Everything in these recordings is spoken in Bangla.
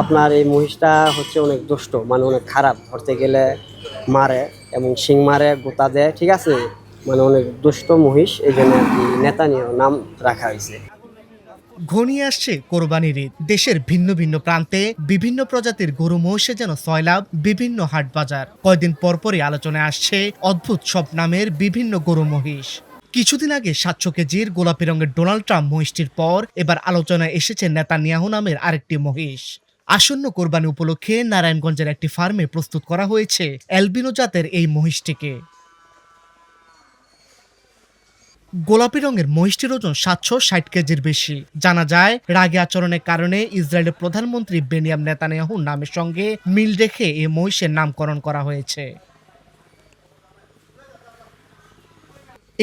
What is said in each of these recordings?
আপনার এই মহিষটা হচ্ছে অনেক দুষ্ট, মানে অনেক খারাপ, ধরতে গেলে মারে এবং শিং মারে, গোতা দেয়, ঠিক আছে। মানে অনেক দুষ্ট মহিষ, এই জন্য আর কি নেতানিয়াহু নাম রাখা হয়েছে। ঘনিয়ে আসছে কোরবানির ঈদ। দেশের ভিন্ন ভিন্ন প্রান্তে বিভিন্ন প্রজাতির গরু মহিষে যেন সয়লাব বিভিন্ন হাট বাজার। কয়দিন পরপরই আলোচনায় আসছে অদ্ভুত সব নামের বিভিন্ন গরু মহিষ। কিছুদিন আগে ৭০০ কেজির গোলাপি রঙের ডোনাল্ড ট্রাম্প মহিষটির পর এবার আলোচনায় এসেছে নেতানিয়াহু নামের আরেকটি মহিষ। আসন্ন কোরবানি উপলক্ষে নারায়ণগঞ্জের একটি ফার্মে প্রস্তুত করা হয়েছে অ্যালবিনো জাতের এই মহিষটিকে। গোলাপি রঙের মহিষটির ওজন ৭৬০ কেজির বেশি। জানা যায়, রাগে আচরণের কারণে ইসরায়েলের প্রধানমন্ত্রী বেনিয়ামিন নেতানিয়াহুর নামের সঙ্গে মিল রেখে এই মহিষের নামকরণ করা হয়েছে।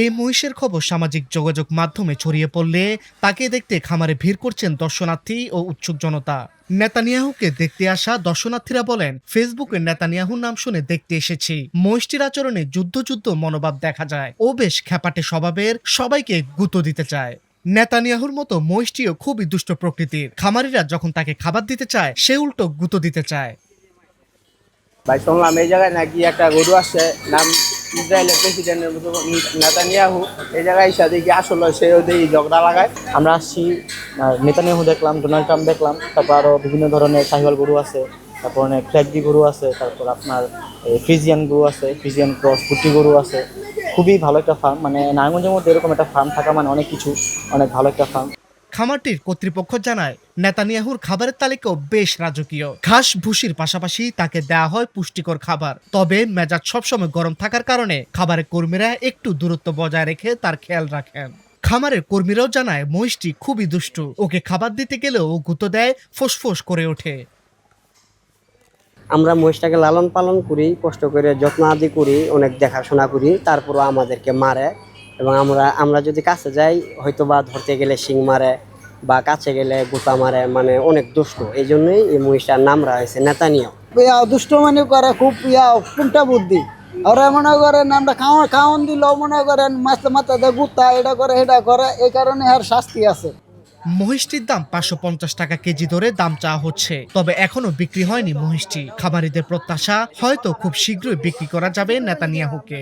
এই মহিষের খবর সামাজিক যোগাযোগ মাধ্যমে ছড়িয়ে পড়লে তাকে দেখতে খামারে ভিড় করছেন দর্শনার্থী ও উৎসুক জনতা। নেতানিয়াহুকে দেখতে আসা দর্শনার্থীরা বলেন, ফেসবুকে নেতানিয়াহুর নাম শুনে দেখতে এসেছি। মহিষটির আচরণে যুদ্ধ যুদ্ধ মনোভাব দেখা যায়। ও বেশ খ্যাপাটে স্বভাবের, সবাইকে গুঁতো দিতে চায়। নেতানিয়াহুর মতো মহিষটিও খুবই দুষ্ট প্রকৃতির। খামারিরা যখন তাকে খাবার দিতে চায়, সে উল্টো গুঁতো দিতে চায়। ভাই শুনলাম এই জায়গায় নাকি একটা গরু আসছে, নাম ইসরায়েলের প্রেসিডেন্টের মতো নেতানিয়াহু। এই জায়গায় এসে দেখি আসলে সে ওদের ঝগড়া লাগায়। আমরা আসছি, নেতানিয়াহু দেখলাম, ডোনাল্ড ট্রাম্প দেখলাম, তারপর আরও বিভিন্ন ধরনের শাহিওয়াল গরু আছে, তারপর অনেক ফ্ল্যাগবি গরু আছে, তারপর আপনার ফ্রিজিয়ান গরু আছে, ফ্রিজিয়ান ক্রস কুটি গরু আছে। খুবই ভালো একটা ফার্ম, মানে নারায়ণগঞ্জের মধ্যে এরকম একটা ফার্ম থাকা মানে অনেক কিছু, অনেক ভালো একটা ফার্ম। খামারটির কর্তৃপক্ষ জানায়, নেতানিয়াহুর খাবারের তালিকাও বেশ রাজকীয়। ঘাস ভুসির পাশাপাশি তাকে দেওয়া হয় পুষ্টিকর খাবার। তবে মেজাজ সবসময় গরম থাকার কারণে খাবারের কর্মীরা একটু দূরত্ব বজায় রেখে তার খেয়াল রাখেন। খামারের কর্মীরাও জানায়, মহিষটি খুবই দুষ্টু। ওকে খাবার দিতে গেলেও ও গুঁতো দেয়, ফোঁস করে ওঠে। আমরা মহিষটাকে লালন পালন করি, কষ্ট করে যত্ন আদি করি, অনেক দেখাশোনা করি, তারপরও আমাদেরকে মারে। এবং আমরা যদি কাছে যাই, হয়তো বা ধরতে গেলে শিং মারে বা কাছে গেলে গোতা মারে, মানে অনেক দুষ্ট। এই জন্যই এই মহিষটার নাম রাখা হয়েছে নেতানিয়াহু। দুষ্ট মনে করে খুব কোনটা বুদ্ধি। ওরা মনে করেন আমরা খাওয়ান দিলেও মনে করেন মাথাতে গুতা, এটা করে এটা করে, এই কারণে আর শাস্তি আছে। মহিষটির দাম ৫৫০ টাকা কেজি ধরে দাম চাওয়া হচ্ছে। তবে এখনো বিক্রি হয়নি মহিষটি। খামারিদের প্রত্যাশা, হয়তো খুব শীঘ্রই বিক্রি করা যাবে নেতানিয়াহুকে।